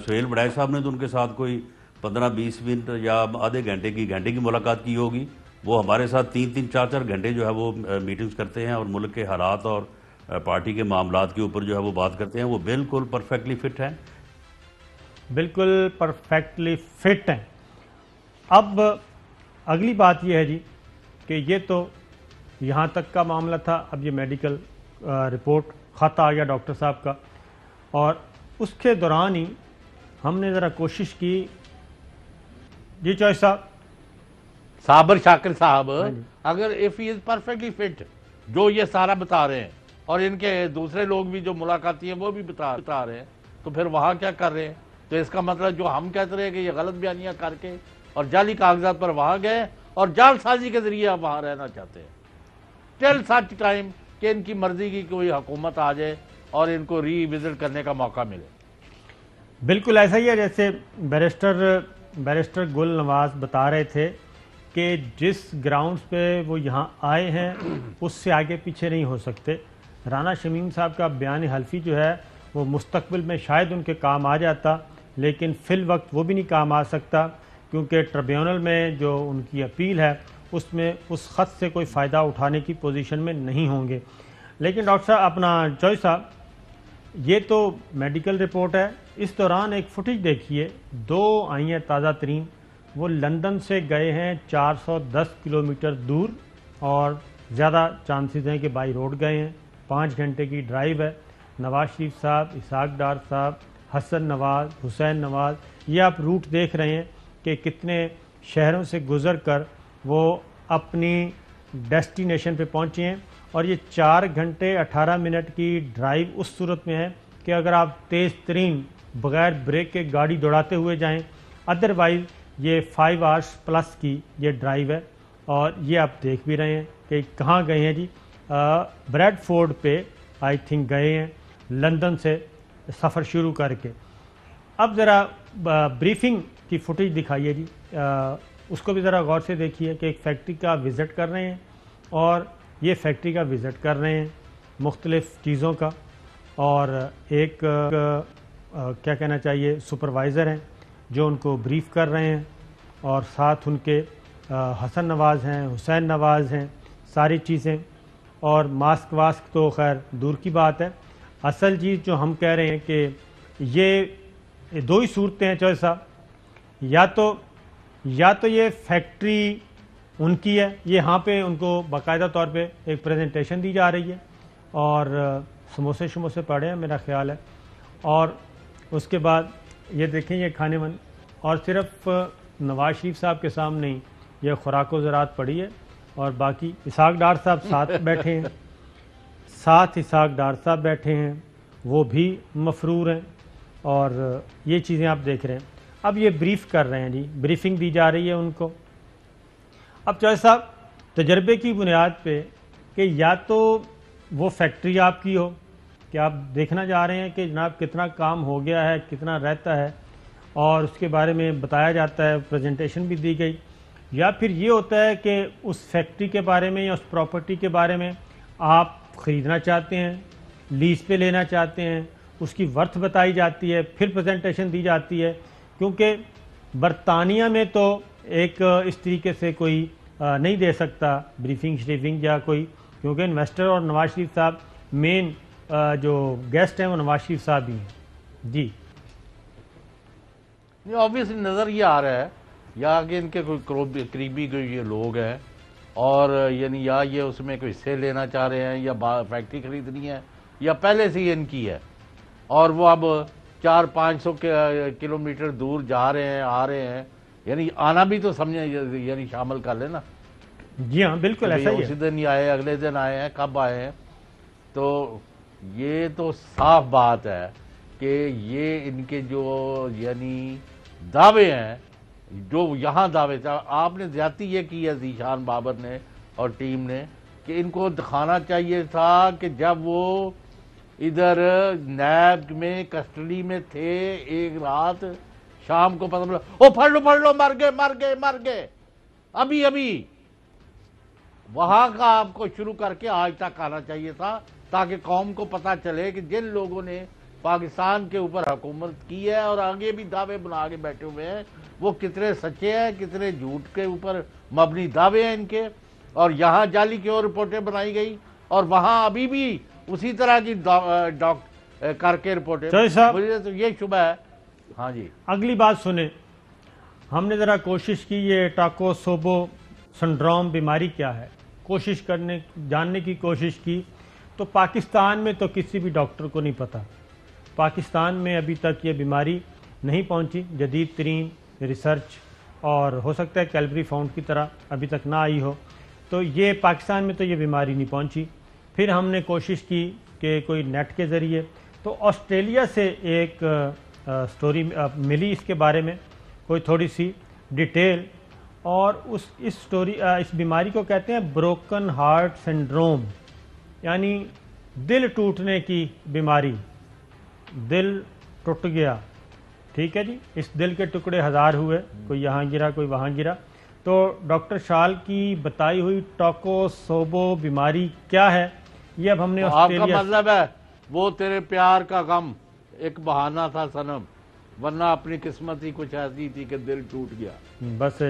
سہیل وڑائی صاحب نے تو ان کے ساتھ کوئی 15-20 منٹ یا آدھے گھنٹے کی ملاقات کی ہوگی. وہ ہمارے ساتھ 3-4 گھنٹے جو ہے وہ میٹنگز کرتے ہیں اور ملک کے حالات اور پارٹی کے معاملات کے اوپر جو ہے وہ بات کرتے ہیں. وہ بالکل پرفیکٹلی فٹ ہیں. بالکل پرفیکٹلی فٹ ہیں. اب اگلی بات یہ ہے جی کہ یہ تو یہاں تک کا معاملہ تھا. اب یہ میڈیکل رپورٹ خط آ گیا ڈاکٹر صاحب کا، اور اس کے دوران ہی ہم نے ذرا کوشش کی. جی چوہش صاحب. صابر شاکر صاحب، اگر if he is perfectly fit، جو یہ سارا بتا رہے ہیں، اور ان کے دوسرے لوگ بھی جو ملاقاتی ہیں وہ بھی بتا رہے ہیں، تو پھر وہاں کیا کر رہے ہیں؟ تو اس کا مطلب جو ہم کہتے رہے کہ یہ غلط بیانیاں کر کے اور جعلی کاغذات پر وہاں گئے اور جال سازی کے ذریعے آپ وہاں رہنا چاہتے ہیں ٹل سچ ٹائم کہ ان کی مرضی کی کوئی حکومت آ جائے اور ان کو ری وزٹ کرنے کا موقع ملے. بالکل ایسا ہی ہے جیسے بیرسٹر گل نواز بتا رہے تھے کہ جس گراؤنڈز پہ وہ یہاں آئے ہیں اس سے آگے پیچھے نہیں ہو سکتے. رانا شمیم صاحب کا بیان حلفی جو ہے وہ مستقبل میں شاید ان کے کام آ جاتا، لیکن فی الوقت وہ بھی نہیں کام آ سکتا، کیونکہ ٹریبیونل میں جو ان کی اپیل ہے اس میں اس خط سے کوئی فائدہ اٹھانے کی پوزیشن میں نہیں ہوں گے. لیکن ڈاکٹر صاحب اپنا چوہش صاحب، یہ تو میڈیکل رپورٹ ہے. اس دوران ایک فوٹیج دیکھیے، 2 آئی ہیں تازہ ترین. وہ لندن سے گئے ہیں 410 کلومیٹر دور، اور زیادہ چانسز ہیں کہ بائی روڈ گئے ہیں. 5 گھنٹے کی ڈرائیو ہے. نواز شریف صاحب، اسحاق ڈار صاحب، حسن نواز، حسین نواز، یہ آپ روٹ دیکھ رہے ہیں کہ کتنے شہروں سے گزر کر وہ اپنی ڈیسٹینیشن پہ پہنچے ہیں. اور یہ 4 گھنٹے 18 منٹ کی ڈرائیو اس صورت میں ہے کہ اگر آپ تیز ترین بغیر بریک کے گاڑی دوڑاتے ہوئے جائیں، ادروائز یہ 5 آورس پلس کی یہ ڈرائیو ہے. اور یہ آپ دیکھ بھی رہے ہیں کہ کہاں گئے ہیں جی. بریڈ فورڈ پہ آئی تھنک گئے ہیں لندن سے سفر شروع کر کے. اب ذرا بریفنگ کی فوٹیج دکھائیے جی، اس کو بھی ذرا غور سے دیکھیے کہ ایک فیکٹری کا وزٹ کر رہے ہیں، اور یہ فیکٹری کا وزٹ کر رہے ہیں مختلف چیزوں کا، اور ایک کیا کہنا چاہیے سپروائزر ہیں جو ان کو بریف کر رہے ہیں، اور ساتھ ان کے حسن نواز ہیں، حسین نواز ہیں، ساری چیزیں. اور ماسک واسک تو خیر دور کی بات ہے. اصل چیز جو ہم کہہ رہے ہیں کہ یہ 2 ہی صورتیں ہیں چوہش صاحب. یا تو یہ فیکٹری ان کی ہے، یہ یہاں پہ ان کو باقاعدہ طور پہ ایک پریزنٹیشن دی جا رہی ہے، اور سموسے پڑے ہیں میرا خیال ہے. اور اس کے بعد یہ دیکھیں یہ کھانے من، اور صرف نواز شریف صاحب کے سامنے ہی یہ خوراک و زراعت پڑی ہے، اور باقی اسحاق ڈار صاحب ساتھ بیٹھے ہیں، اسحاق ڈار صاحب بیٹھے ہیں، وہ بھی مفرور ہیں، اور یہ چیزیں آپ دیکھ رہے ہیں. اب یہ بریف کر رہے ہیں جی، بریفنگ دی جا رہی ہے ان کو. اب چوہش صاحب تجربے کی بنیاد پہ کہ یا تو وہ فیکٹری آپ کی ہو کہ آپ دیکھنا جا رہے ہیں کہ جناب کتنا کام ہو گیا ہے، کتنا رہتا ہے، اور اس کے بارے میں بتایا جاتا ہے، پریزنٹیشن بھی دی گئی، یا پھر یہ ہوتا ہے کہ اس فیکٹری کے بارے میں یا اس پراپرٹی کے بارے میں آپ خریدنا چاہتے ہیں، لیز پہ لینا چاہتے ہیں، اس کی ورتھ بتائی جاتی ہے، پھر پریزنٹیشن دی جاتی ہے. کیونکہ برطانیہ میں تو ایک اس طریقے سے کوئی نہیں دے سکتا بریفنگ شریفنگ یا کوئی، کیونکہ انویسٹر اور نواز شریف صاحب مین جو گیسٹ ہیں وہ نواز شریف صاحب ہی ہیں. جی آبویسلی نظر یہ آ رہا ہے یا کہ ان کے کوئی قریبی کوئی یہ لوگ ہیں، اور یعنی یا یہ اس میں کوئی حصے لینا چاہ رہے ہیں، یا فیکٹری خریدنی ہے، یا پہلے سے ہی ان کی ہے، اور وہ اب 400-500 کلومیٹر دور جا رہے ہیں، آ رہے ہیں. یعنی آنا بھی تو سمجھیں، یعنی شامل کر لینا. جی ہاں بالکل ایسا ہی اسی ہے. دن ہی آئے, اگلے دن آئے ہیں, کب آئے ہیں. تو یہ تو صاف بات ہے کہ یہ ان کے جو یعنی دعوے ہیں, جو یہاں دعوے تھے, آپ نے زیادتی یہ کی ہے ذیشان بابر نے اور ٹیم نے, کہ ان کو دکھانا چاہیے تھا کہ جب وہ ادھر نیب میں کسٹڈی میں تھے, ایک رات شام کو پتہ چلا, او پڑھ لو مر گئے, ابھی وہاں کا آپ کو شروع کر کے آج تک آنا چاہیے تھا, تاکہ قوم کو پتہ چلے کہ جن لوگوں نے پاکستان کے اوپر حکومت کی ہے اور آگے بھی دعوے بنا کے بیٹھے ہوئے ہیں, وہ کتنے سچے ہیں, کتنے جھوٹ کے اوپر مبنی دعوے ہیں ان کے. اور یہاں جعلی کیوں رپورٹیں بنائی گئی, اور وہاں ابھی بھی اسی طرح کی کر کے رپورٹیں. مجھے تو یہ شبہ ہے. ہاں جی, اگلی بات سنیں. ہم نے ذرا کوشش کی یہ ٹاکوسوبو سنڈروم بیماری کیا ہے, جاننے کی کوشش کی, تو پاکستان میں تو کسی بھی ڈاکٹر کو نہیں پتا. پاکستان میں ابھی تک یہ بیماری نہیں پہنچی, جدید ترین ریسرچ, اور ہو سکتا ہے کیلبری فاؤنڈ کی طرح ابھی تک نہ آئی ہو, تو یہ پاکستان میں تو یہ بیماری نہیں پہنچی. پھر ہم نے کوشش کی کہ کوئی نیٹ کے ذریعے, تو آسٹریلیا سے ایک سٹوری ملی اس کے بارے میں, کوئی تھوڑی سی ڈیٹیل, اور اس بیماری کو کہتے ہیں بروکن ہارٹ سنڈروم, یعنی دل ٹوٹنے کی بیماری. دل ٹوٹ گیا, ٹھیک ہے جی, اس دل کے ٹکڑے ہزار ہوئے, کوئی یہاں گرا کوئی وہاں گرا. تو ڈاکٹر شال کی بتائی ہوئی ٹاکوسوبو بیماری کیا ہے, یہ اب ہم نے آپ کا مطلب ہے وہ تیرے پیار کا غم ایک بہانہ تھا صنم, ورنہ اپنی قسمت ہی کچھ ایسی تھی کہ دل ٹوٹ گیا. بس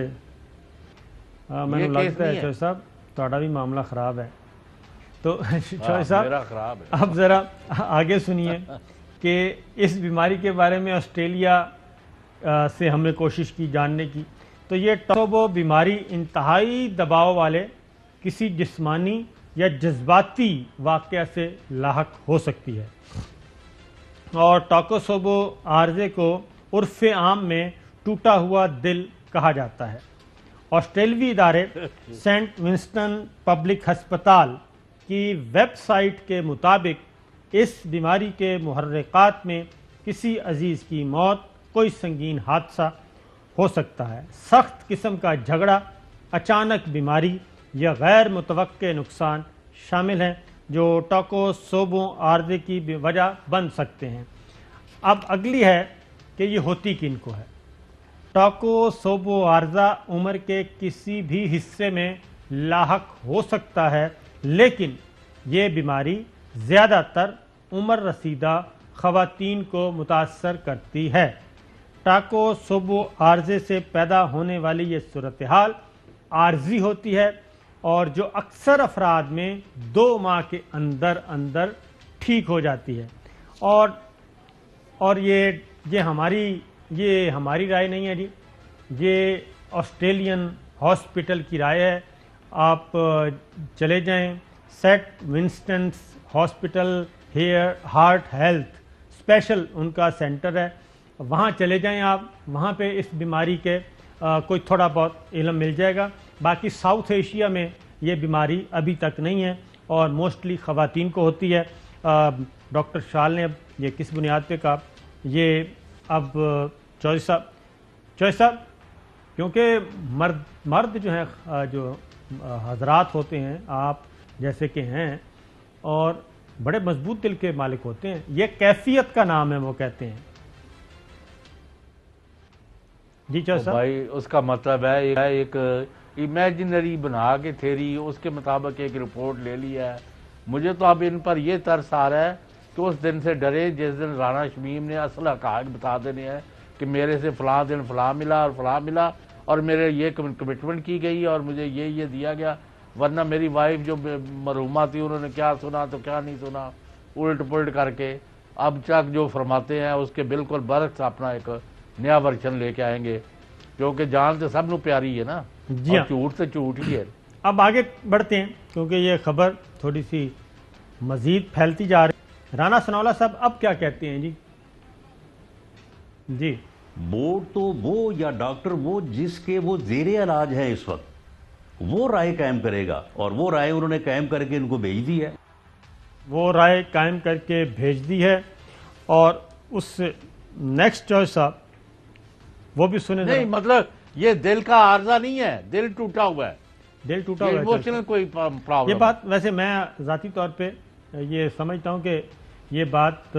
میں لگتا ہے چوہے صاحب تھوڑا بھی معاملہ خراب ہے. تو چوہے صاحب اب ذرا آگے سنیے کہ اس بیماری کے بارے میں آسٹریلیا سے ہم نے کوشش کی جاننے کی. تو یہ ٹاکوسوبو بیماری انتہائی دباؤ والے کسی جسمانی یا جذباتی واقعہ سے لاحق ہو سکتی ہے, اور ٹاکوسوبو عارضے کو عرف عام میں ٹوٹا ہوا دل کہا جاتا ہے. آسٹریلوی ادارے سینٹ ونسٹن پبلک ہسپتال کی ویب سائٹ کے مطابق اس بیماری کے محرکات میں کسی عزیز کی موت, کوئی سنگین حادثہ ہو سکتا ہے, سخت قسم کا جھگڑا, اچانک بیماری یا غیر متوقع نقصان شامل ہیں جو ٹاکوسوبو عارضے کی وجہ بن سکتے ہیں. اب اگلی ہے کہ یہ ہوتی کن کو ہے. ٹاکوسوبو عارضہ عمر کے کسی بھی حصے میں لاحق ہو سکتا ہے, لیکن یہ بیماری زیادہ تر عمر رسیدہ خواتین کو متاثر کرتی ہے. ٹاکوسوبو عارضے سے پیدا ہونے والی یہ صورتحال عارضی ہوتی ہے, اور جو اکثر افراد میں 2 ماہ کے اندر ٹھیک ہو جاتی ہے. اور یہ ہماری رائے نہیں ہے جی, یہ آسٹریلین ہاسپٹل کی رائے ہے. آپ چلے جائیں Saint Vincent's hospital heart health special ان کا سینٹر ہے, وہاں چلے جائیں آپ, وہاں پہ اس بیماری کے کوئی تھوڑا بہت علم مل جائے گا. باقی ساؤتھ ایشیا میں یہ بیماری ابھی تک نہیں ہے, اور موسٹلی خواتین کو ہوتی ہے. ڈاکٹر شال نے اب یہ کس بنیاد پہ کہا, یہ اب چوہے صاحب کیونکہ مرد جو ہیں, جو حضرات ہوتے ہیں آپ جیسے کہ ہیں, اور بڑے مضبوط دل کے مالک ہوتے ہیں, یہ کیفیت کا نام ہے, وہ کہتے ہیں. جی چوہے صاحب, بھائی اس کا مطلب ہے ایک امیجنری بنا کے تھیری, اس کے مطابق ایک رپورٹ لے لیا ہے. مجھے تو اب ان پر یہ ترس آ رہا ہے کہ اس دن سے ڈرے جس دن رانا شمیم نے اصل حقائق بتا دینے ہیں کہ میرے سے فلاں دن فلاں ملا اور فلاں ملا, اور میرے یہ کمٹمنٹ کی گئی اور مجھے یہ دیا گیا, ورنہ میری وائف جو مرحومہ تھی انہوں نے کیا سنا تو کیا نہیں سنا, الٹ پلٹ کر کے اب تک جو فرماتے ہیں اس کے بالکل برعکس اپنا ایک نیا ورژن لے کے آئیں گے, کیونکہ جان تو سب نو پیاری ہے نا, جھوٹ تو جھوٹ ہی ہے. اب آگے بڑھتے ہیں کیونکہ یہ خبر تھوڑی سی مزید پھیلتی جا رہی ہے. رانا ثناءاللہ صاحب اب کیا کہتے ہیں جی؟ بورڈ تو وہ یا ڈاکٹر وہ جس کے وہ زیر علاج ہیں اس وقت, وہ رائے قائم کرے گا، اور وہ رائے انہوں نے قائم کر کے ان کو بھیج دی ہے. وہ رائے قائم کر کے بھیج دی ہے، اور اس نیکسٹ چوائس صاحب وہ بھی سنیں. نہیں مطلب یہ دل کا عارضہ نہیں ہے، دل ٹوٹا ہوا ہے، دل ٹوٹا ہوا ہے. ایموشنل کوئی پرابلم. یہ بات ویسے میں ذاتی طور پہ یہ سمجھتا ہوں کہ یہ بات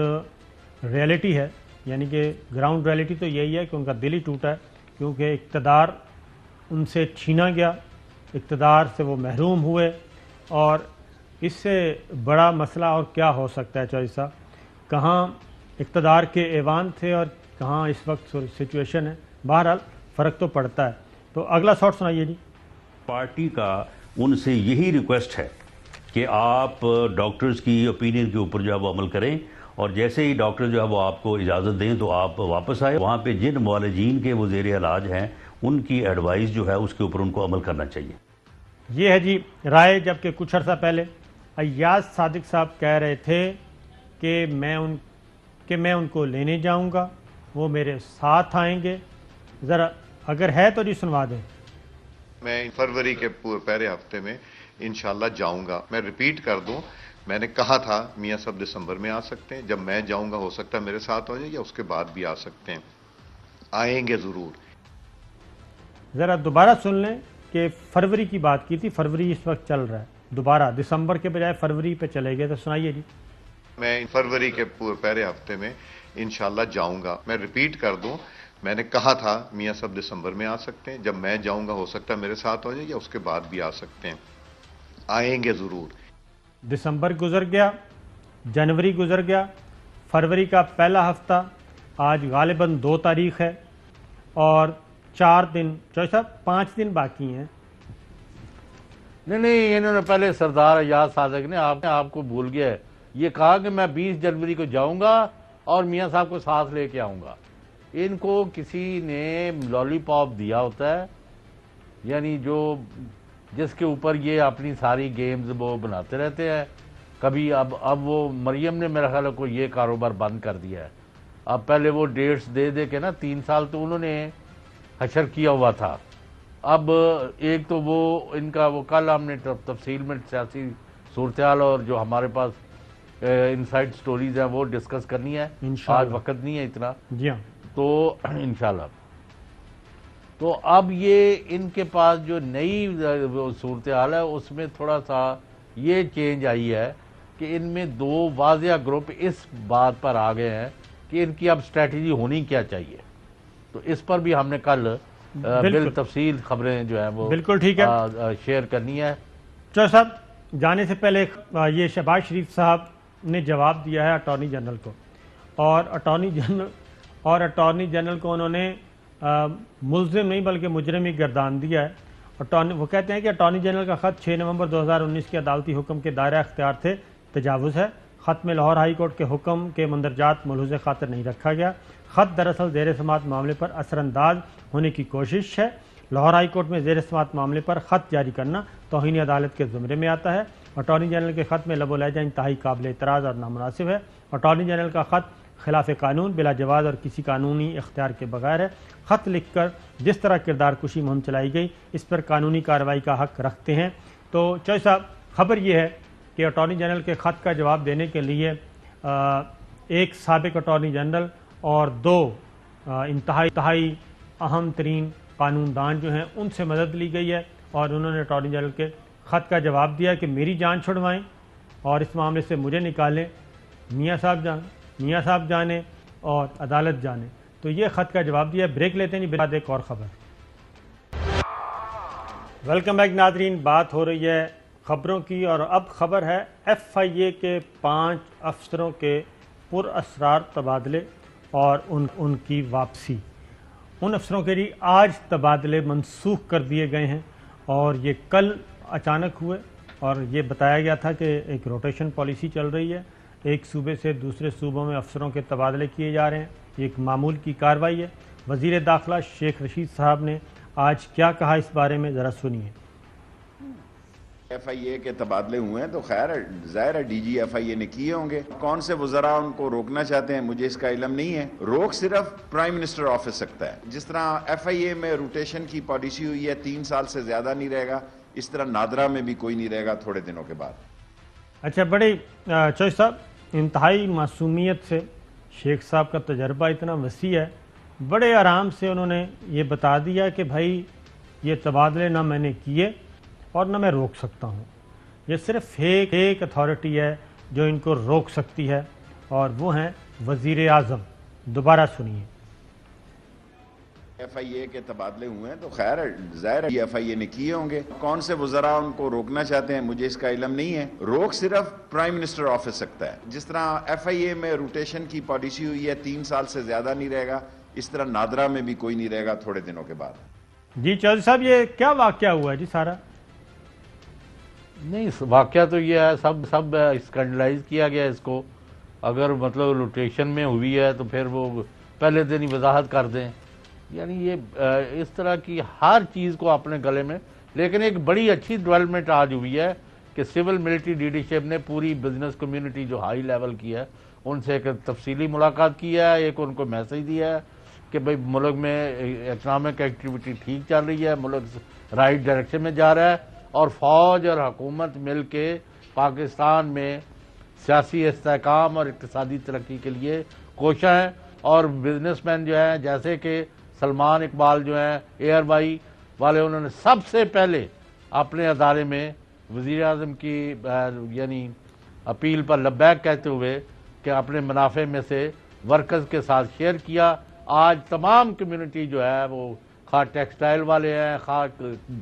ریئلٹی ہے، یعنی کہ گراؤنڈ ریئلٹی تو یہی ہے کہ ان کا دل ہی ٹوٹا ہے، کیونکہ اقتدار ان سے چھینا گیا، اقتدار سے وہ محروم ہوئے، اور اس سے بڑا مسئلہ اور کیا ہو سکتا ہے چوہدری صاحب؟ کہاں اقتدار کے ایوان تھے اور کہاں اس وقت سچویشن ہے. بہرحال فرق تو پڑتا ہے. تو اگلا شاٹ سنائیے جی. پارٹی کا ان سے یہی ریکویسٹ ہے کہ آپ ڈاکٹرز کی اوپینین کے اوپر جو ہے وہ عمل کریں، اور جیسے ہی ڈاکٹر جو ہے وہ آپ کو اجازت دیں تو آپ واپس آئے. وہاں پہ جن معالجین کے وہ زیر علاج ہیں ان کی ایڈوائز جو ہے اس کے اوپر ان کو عمل کرنا چاہیے. یہ ہے جی رائے. جبکہ کچھ عرصہ پہلے ایاز صادق صاحب کہہ رہے تھے کہ میں ان کو لینے جاؤں گا، وہ میرے ساتھ آئیں گے. ذرا اگر ہے تو جی سنوا دیں. میں فروری کے پہلے ہفتے میں انشاءاللہ جاؤں گا. میں ریپیٹ کر دوں، میں نے کہا تھا میاں صاحب دسمبر میں آ سکتے ہیں. جب میں جاؤں گا ہو سکتا ہے میرے ساتھ ہو جائے، یا اس کے بعد بھی آ سکتے ہیں. آئیں گے ضرور. ذرا دوبارہ سن لیں کہ فروری کی بات کی تھی. فروری اس وقت چل رہا ہے، دوبارہ دسمبر کے بجائے فروری پہ چلے گئے. تو سنائیے جی. میں فروری کے پہلے ہفتے میں انشاءاللہ جاؤں گا. میں ریپیٹ کر دوں، میں نے کہا تھا میاں صاحب دسمبر میں آ سکتے ہیں. جب میں جاؤں گا ہو سکتا ہے میرے ساتھ ہو جائے، یا اس کے بعد بھی آ سکتے ہیں. آئیں گے ضرور. دسمبر گزر گیا، جنوری گزر گیا، فروری کا پہلا ہفتہ آج غالباً 2 تاریخ ہے، اور 4 دن چوہدری صاحب 5 دن باقی ہیں. نہیں انہوں نے پہلے سردار ایاز صادق نے آپ کو بھول گیا ہے، یہ کہا کہ میں 20 جنوری کو جاؤں گا اور میاں صاحب کو ساتھ لے کے آؤں گا. ان کو کسی نے لالی پاپ دیا ہوتا ہے، یعنی جس کے اوپر یہ اپنی ساری گیمز وہ بناتے رہتے ہیں. کبھی اب وہ مریم نے میرا خیال ہے کو یہ کاروبار بند کر دیا ہے. اب پہلے وہ ڈیٹس دے کے نا 3 سال تو انہوں نے حشر کیا ہوا تھا. اب ایک تو وہ ان کا وہ کل ہم نے تفصیل میں سیاسی صورتحال اور جو ہمارے پاس انسائڈ سٹوریز ہیں وہ ڈسکس کرنی ہے. آج وقت نہیں ہے اتنا. جی ہاں. تو انشاءاللہ تو اب یہ ان کے پاس جو نئی صورتحال ہے اس میں تھوڑا سا یہ چینج آئی ہے کہ ان میں 2 واضح گروپ اس بات پر آ گئے ہیں کہ ان کی اب اسٹریٹجی ہونی کیا چاہیے. تو اس پر بھی ہم نے کل بالتفصیل خبریں جو ہیں وہ بالکل ٹھیک ہے شیئر کرنی ہے. چوہدری صاحب جانے سے پہلے یہ شہباز شریف صاحب نے جواب دیا ہے اٹارنی جنرل کو، اور اٹارنی جنرل کو انہوں نے ملزم نہیں بلکہ مجرم ہی گردان دیا ہے. وہ کہتے ہیں کہ اٹارنی جنرل کا خط 6 نومبر 2019 کے عدالتی حکم کے دائرہ اختیار سے تجاوز ہے. خط میں لاہور ہائی کورٹ کے حکم کے مندرجات ملحوظ خاطر نہیں رکھا گیا. خط دراصل زیر سماعت معاملے پر اثر انداز ہونے کی کوشش ہے. لاہور ہائی کورٹ میں زیر سماعت معاملے پر خط جاری کرنا توہین عدالت کے زمرے میں آتا ہے. اٹارنی جنرل کے خط میں لب و لہجہ انتہائی قابل اعتراض اور نامناسب ہے. اٹارنی جنرل کا خط خلاف قانون، بلا جواز اور کسی قانونی اختیار کے بغیر ہے. خط لکھ کر جس طرح کردار کشی مہم چلائی گئی اس پر قانونی کارروائی کا حق رکھتے ہیں. تو چوہدری صاحب خبر یہ ہے کہ اٹارنی جنرل کے خط کا جواب دینے کے لیے ایک سابق اٹارنی جنرل اور 2 انتہائی اہم ترین قانون دان جو ہیں ان سے مدد لی گئی ہے، اور انہوں نے اٹارنی جنرل کے خط کا جواب دیا کہ میری جان چھڑوائیں اور اس معاملے سے مجھے نکالیں، میاں صاحب جانے اور عدالت جانے. تو یہ خط کا جواب دیا. بریک لیتے ہیں جی، بعد ایک اور خبر. ویلکم بیک ناظرین. بات ہو رہی ہے خبروں کی، اور اب خبر ہے FIA کے 5 افسروں کے پر اسرار تبادلے اور ان کی واپسی. ان افسروں کے لیے آج تبادلے منسوخ کر دیے گئے ہیں، اور یہ کل اچانک ہوئے، اور یہ بتایا گیا تھا کہ ایک روٹیشن پالیسی چل رہی ہے، ایک صوبے سے دوسرے صوبوں میں افسروں کے تبادلے کیے جا رہے ہیں. یہ ایک معمول کی کارروائی ہے. وزیر داخلہ شیخ رشید صاحب نے آج کیا کہا اس بارے میں، ذرا سنیے. FIA کے تبادلے ہوئے ہیں تو خیر ظاہر ہے DG FIA نے کیے ہوں گے. کون سے وزراء ان کو روکنا چاہتے ہیں مجھے اس کا علم نہیں ہے. روک صرف پرائم منسٹر آفس سکتا ہے. جس طرح FIA میں روٹیشن کی پالیسی ہوئی ہے 3 سال سے زیادہ نہیں رہے گا، اس طرح نادرا میں بھی کوئی نہیں رہے گا تھوڑے دنوں کے بعد. اچھا بڑے چوہدری صاحب انتہائی معصومیت سے شیخ صاحب کا تجربہ اتنا وسیع ہے, بڑے آرام سے انہوں نے یہ بتا دیا کہ بھائی یہ تبادلے نہ میں نے کیے اور نہ میں روک سکتا ہوں, یہ صرف ایک اتھارٹی ہے جو ان کو روک سکتی ہے اور وہ ہیں وزیر اعظم. دوبارہ سنیے. ایف آئی اے کے تبادلے ہوئے ہیں تو خیر ظاہر ہے ایف آئی اے نے کیے ہوں گے. کون سے وزراء ان کو روکنا چاہتے ہیں مجھے اس کا علم نہیں ہے. روک صرف پرائم منسٹر آفس سکتا ہے. جس طرح ایف آئی اے میں روٹیشن کی پالیسی ہوئی ہے 3 سال سے زیادہ نہیں رہے گا, اس طرح نادرا میں بھی کوئی نہیں رہے گا تھوڑے دنوں کے بعد. جی چودھری صاحب یہ کیا واقعہ ہوا ہے جی سارا؟ نہیں واقعہ تو یہ ہے سب اسکینڈلائز کیا گیا اس کو. اگر مطلب روٹیشن میں ہوئی ہے تو پھر وہ پہلے دن ہی وضاحت کر دیں. یعنی یہ اس طرح کی ہر چیز کو اپنے گلے میں. لیکن ایک بڑی اچھی ڈیولپمنٹ آج ہوئی ہے کہ سول ملٹری لیڈرشپ نے پوری بزنس کمیونٹی جو ہائی لیول کی ہے ان سے ایک تفصیلی ملاقات کی ہے, ایک ان کو میسج دیا ہے کہ بھئی ملک میں اکنامک ایکٹیویٹی ٹھیک چل رہی ہے, ملک رائٹ ڈائریکشن میں جا رہا ہے اور فوج اور حکومت مل کے پاکستان میں سیاسی استحکام اور اقتصادی ترقی کے لیے کوشاں ہیں. اور بزنس مین جو ہیں جیسے کہ سلمان اقبال جو ہیں ایئر بائی والے, انہوں نے سب سے پہلے اپنے ادارے میں وزیر اعظم کی یعنی اپیل پر لبیک کہتے ہوئے کہ اپنے منافع میں سے ورکرز کے ساتھ شیئر کیا. آج تمام کمیونٹی جو ہے وہ خواہ ٹیکسٹائل والے ہیں, خواہ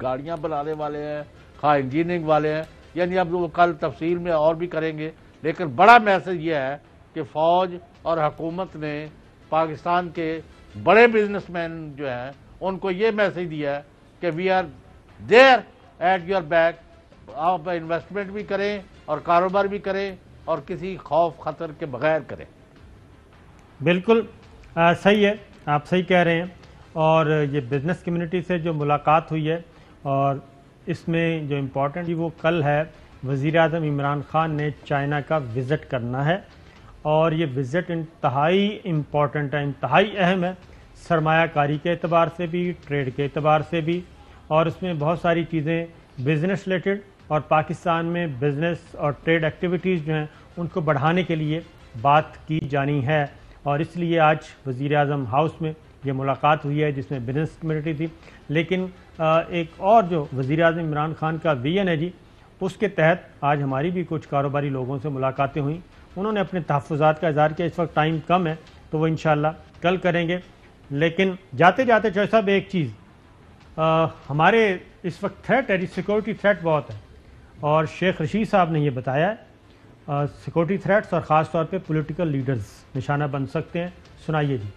گاڑیاں بنانے والے ہیں, خواہ انجینئرنگ والے ہیں, یعنی اب وہ کل تفصیل میں اور بھی کریں گے. لیکن بڑا میسج یہ ہے کہ فوج اور حکومت نے پاکستان کے بڑے بزنس مین جو ہیں ان کو یہ میسج دیا ہے کہ we are there at your back. آپ انویسٹمنٹ بھی کریں اور کاروبار بھی کریں اور کسی خوف خطر کے بغیر کریں. بالکل صحیح ہے, آپ صحیح کہہ رہے ہیں. اور یہ بزنس کمیونٹی سے جو ملاقات ہوئی ہے اور اس میں جو امپورٹنٹ وہ کل ہے, وزیر اعظم عمران خان نے چائنا کا وزٹ کرنا ہے اور یہ وزٹ انتہائی امپورٹنٹ ہے, انتہائی اہم ہے سرمایہ کاری کے اعتبار سے بھی, ٹریڈ کے اعتبار سے بھی. اور اس میں بہت ساری چیزیں بزنس ریلیٹڈ اور پاکستان میں بزنس اور ٹریڈ ایکٹیویٹیز جو ہیں ان کو بڑھانے کے لیے بات کی جانی ہے. اور اس لیے آج وزیر اعظم ہاؤس میں یہ ملاقات ہوئی ہے جس میں بزنس کمیونٹی تھی. لیکن ایک اور جو وزیر اعظم عمران خان کا ویژن ہے جی, اس کے تحت آج ہماری بھی کچھ کاروباری لوگوں سے ملاقاتیں ہوئیں. انہوں نے اپنے تحفظات کا اظہار کیا. اس وقت ٹائم کم ہے تو وہ انشاءاللہ کل کریں گے. لیکن جاتے جاتے چوہدری صاحب ایک چیز, ہمارے اس وقت تھریٹ ہے جی, سیکورٹی تھریٹ بہت ہے اور شیخ رشید صاحب نے یہ بتایا ہے سیکورٹی تھریٹس اور خاص طور پہ پولیٹیکل لیڈرز نشانہ بن سکتے ہیں. سنائیے جی.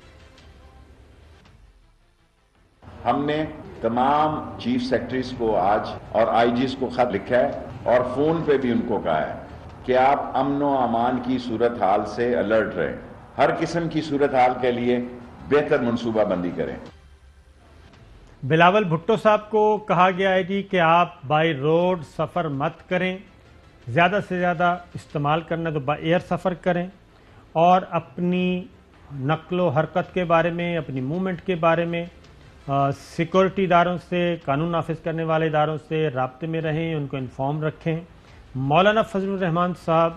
ہم نے تمام چیف سیکرٹریز کو آج اور آئی جیز کو خط لکھا ہے اور فون پہ بھی ان کو کہا ہے کہ آپ امن و امان کی صورتحال سے الرٹ رہیں, ہر قسم کی صورتحال کے لیے بہتر منصوبہ بندی کریں. بلاول بھٹو صاحب کو کہا گیا ہے جی کہ آپ بائی روڈ سفر مت کریں, زیادہ سے زیادہ استعمال کرنا تو بائی ایئر سفر کریں اور اپنی نقل و حرکت کے بارے میں, اپنی موومنٹ کے بارے میں سیکورٹی اداروں سے, قانون نافذ کرنے والے اداروں سے رابطے میں رہیں, ان کو انفارم رکھیں. مولانا فضل الرحمان صاحب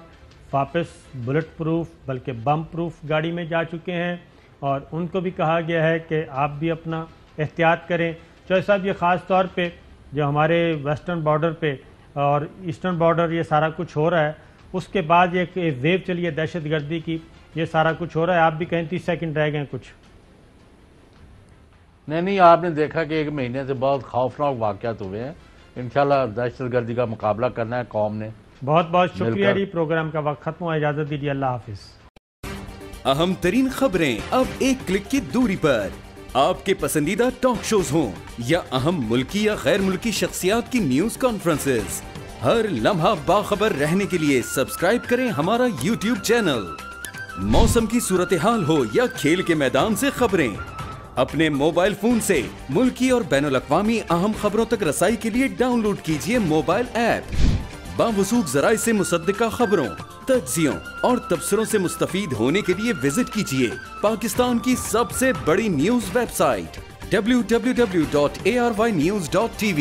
واپس بلٹ پروف بلکہ بم پروف گاڑی میں جا چکے ہیں اور ان کو بھی کہا گیا ہے کہ آپ بھی اپنا احتیاط کریں. چوہدری صاحب یہ خاص طور پہ جو ہمارے ویسٹرن بارڈر پہ اور ایسٹرن بارڈر یہ سارا کچھ ہو رہا ہے, اس کے بعد یہ ویو چلی ہے دہشت گردی کی, یہ سارا کچھ ہو رہا ہے. آپ بھی کہیں 30 سیکنڈ رہ گئے کچھ. نہیں آپ نے دیکھا کہ 1 مہینے سے بہت خوفناک واقعات ہوئے ہیں. انشاءاللہ دہشت گردی کا مقابلہ کرنا ہے قوم نے. بہت بہت شکریہ جی. پروگرام کا وقت ختم ہوا, اجازت دیجیے. اللہ حافظ. اہم ترین خبریں اب ایک کلک کی دوری پر. آپ کے پسندیدہ ٹاک شوز ہوں یا اہم ملکی یا غیر ملکی شخصیات کی نیوز کانفرنسز, ہر لمحہ باخبر رہنے کے لیے سبسکرائب کریں ہمارا یوٹیوب چینل. موسم کی صورتحال ہو یا کھیل کے میدان سے خبریں, اپنے موبائل فون سے ملکی اور بین الاقوامی اہم خبروں تک رسائی کے لیے ڈاؤن لوڈ کیجیے موبائل ایپ. باوثوق ذرائع سے مصدقہ خبروں, تجزیوں اور تبصروں سے مستفید ہونے کے لیے وزٹ کیجیے پاکستان کی سب سے بڑی نیوز ویب سائٹ www.arYnews.tv.